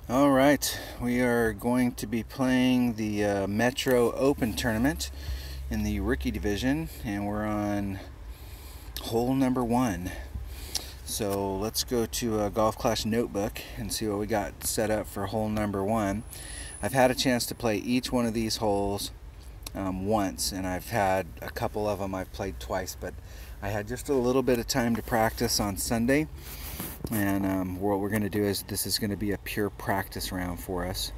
All right, we are going to be playing the Metro Open tournament in the rookie division, and we're on hole number 1. So let's go to a Golf Clash notebook and see what we got set up for hole number 1. I've had a chance to play each one of these holes once, and I've had a couple of them I've played twice, but I had just a little bit of time to practice on Sunday. And what we're going to do is this is going to be a pure practice round for us.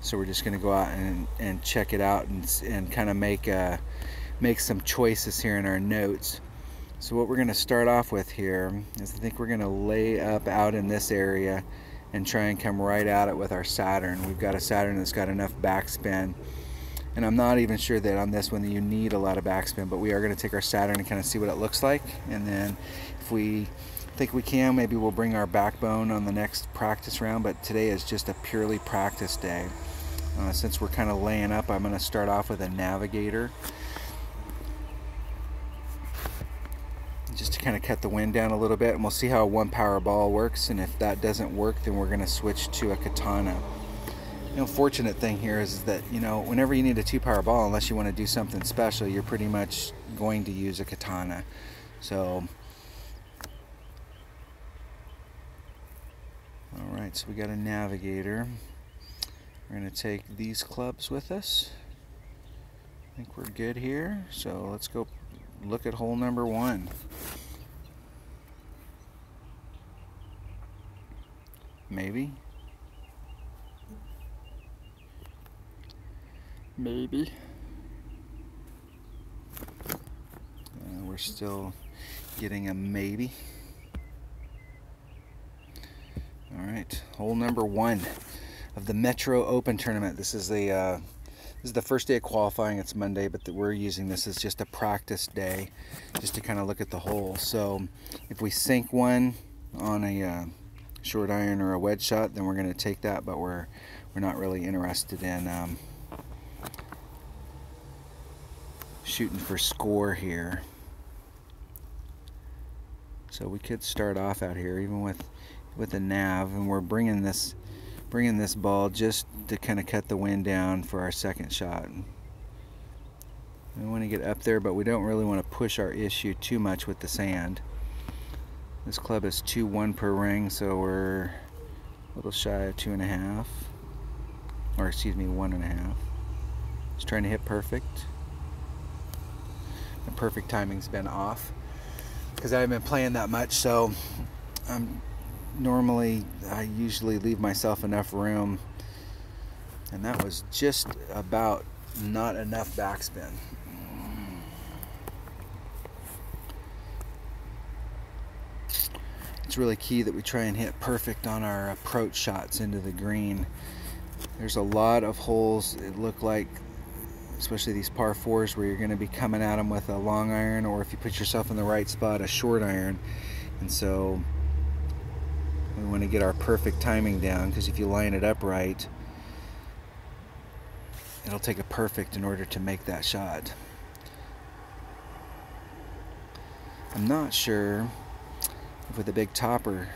So we're just going to go out and check it out and kind of make some choices here in our notes. So what we're going to start off with here is I think we're going to lay up out in this area and try and come right at it with our Saturn. We've got a Saturn that's got enough backspin. And I'm not even sure that on this one you need a lot of backspin, but we are going to take our Saturn and kind of see what it looks like. And then if we think we can, maybe we'll bring our backbone on the next practice round, but today is just a purely practice day. Since we're kind of laying up, I'm going to start off with a Navigator just to kind of cut the wind down a little bit, and we'll see how a 1-power ball works, and if that doesn't work, then we're going to switch to a Katana. The unfortunate thing here is that, whenever you need a 2-power ball, unless you want to do something special, you're pretty much going to use a Katana. So alright, so we got a Navigator. We're going to take these clubs with us. I think we're good here. So let's go look at hole number 1. Maybe. Maybe. We're still getting a maybe. Alright, hole number 1 of the Metro Open tournament. This is the first day of qualifying. It's Monday, but we're using this as just a practice day, just to kind of look at the hole. So if we sink one on a short iron or a wedge shot, then we're going to take that, but we're not really interested in shooting for score here. So we could start off out here even with a nav, and we're bringing this ball just to kind of cut the wind down for our second shot. We want to get up there, but we don't really want to push our issue too much with the sand. This club is 2-1 per ring, so we're a little shy of 2.5, or excuse me, 1.5. Just trying to hit perfect. The perfect timing's been off because I haven't been playing that much, so I usually leave myself enough room, and that was just about not enough backspin. It's really key that we try and hit perfect on our approach shots into the green. There's a lot of holes, it looked like, especially these par 4s, where you're going to be coming at them with a long iron, or if you put yourself in the right spot, a short iron. And so we want to get our perfect timing down, because if you line it up right, it'll take a perfect in order to make that shot. I'm not sure if with a big topper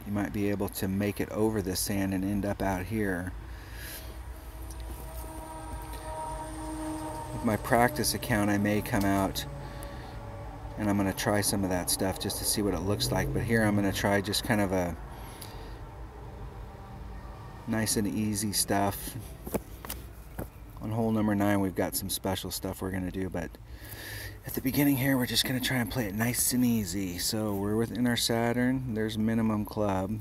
you might be able to make it over this sand and end up out here. With my practice account, I may come out and I'm going to try some of that stuff just to see what it looks like. But here I'm going to try just kind of a nice and easy stuff. On hole number 9, we've got some special stuff we're going to do, but at the beginning here, we're just going to try and play it nice and easy. So we're within our Saturn. There's minimum club.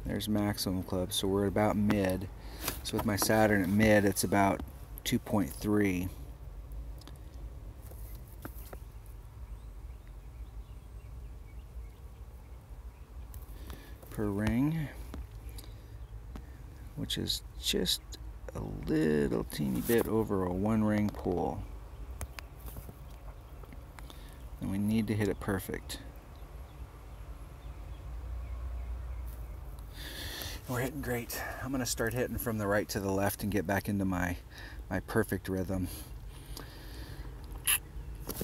There's maximum club. So we're about mid. So with my Saturn at mid, it's about 2.3. per ring, which is just a little teeny bit over a 1-ring pool. And we need to hit it perfect. We're hitting great. I'm going to start hitting from the right to the left and get back into my perfect rhythm.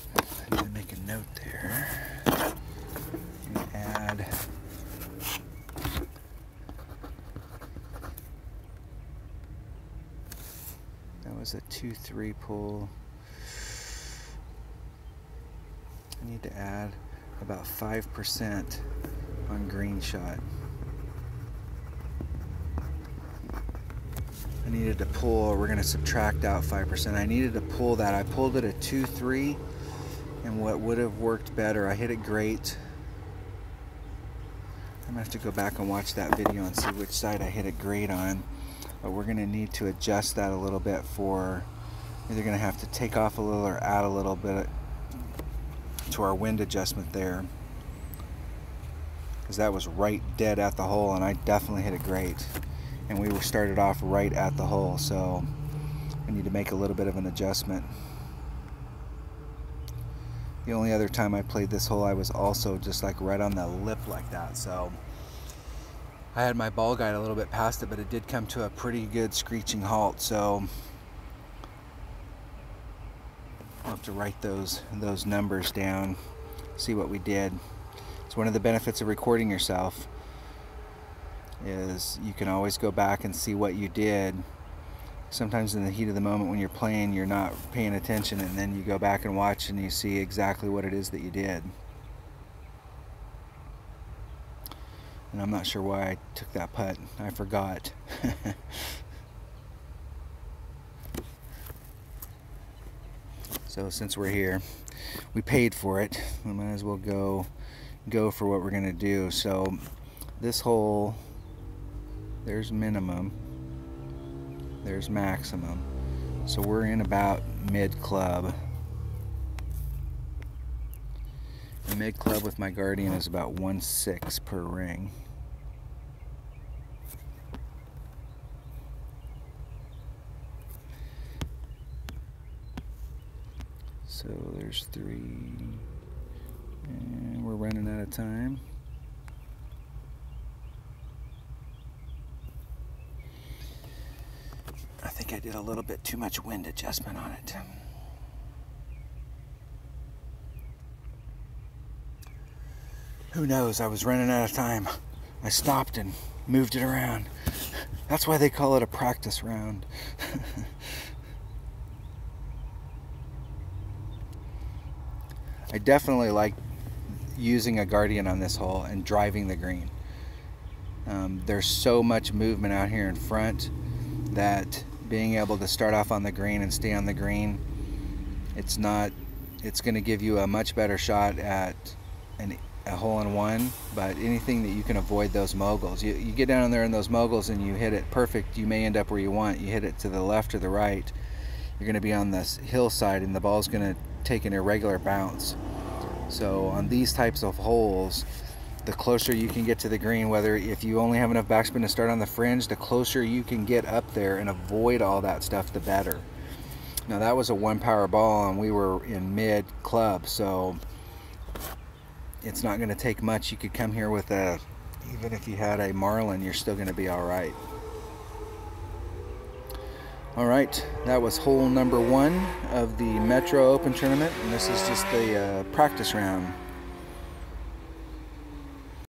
I need to make a note there. And add was a 2-3 pull. I need to add about 5% on green shot. I needed to pull, we're going to subtract out 5%. I needed to pull that. I pulled it a 2-3, and what would have worked better, I hit it great. I'm going to have to go back and watch that video and see which side I hit it great on. But we're going to need to adjust that a little bit for, either going to have to take off a little or add a little bit to our wind adjustment there. Because that was right dead at the hole, and I definitely hit it great. And we were started off right at the hole, so I need to make a little bit of an adjustment. The only other time I played this hole, I was also just like right on the lip like that, so I had my ball guide a little bit past it, but it did come to a pretty good screeching halt, so I'll have to write those numbers down, see what we did. It's one of the benefits of recording yourself, is you can always go back and see what you did. Sometimes in the heat of the moment when you're playing, you're not paying attention, and then you go back and watch and you see exactly what it is that you did. And I'm not sure why I took that putt. I forgot. So since we're here, we paid for it, we might as well go for what we're gonna do. So this hole, there's minimum, there's maximum, so we're in about mid club. The mid club with my Guardian is about 1/6 per ring. So there's 3, and we're running out of time. I think I did a little bit too much wind adjustment on it. Who knows? I was running out of time. I stopped and moved it around. That's why they call it a practice round. I definitely like using a Guardian on this hole and driving the green. There's so much movement out here in front that being able to start off on the green and stay on the green, it's going to give you a much better shot at a hole-in-one. But anything that you can avoid those moguls, you get down there in those moguls and you hit it perfect, you may end up where you want. You hit it to the left or the right, you're going to be on this hillside and the ball's going to take an irregular bounce. So on these types of holes, the closer you can get to the green, whether if you only have enough backspin to start on the fringe, the closer you can get up there and avoid all that stuff, the better. Now that was a 1-power ball and we were in mid club, so it's not going to take much. You could come here with even if you had a Marlin, you're still going to be all right. All right, that was hole number 1 of the Metro Open Tournament, and this is just a practice round.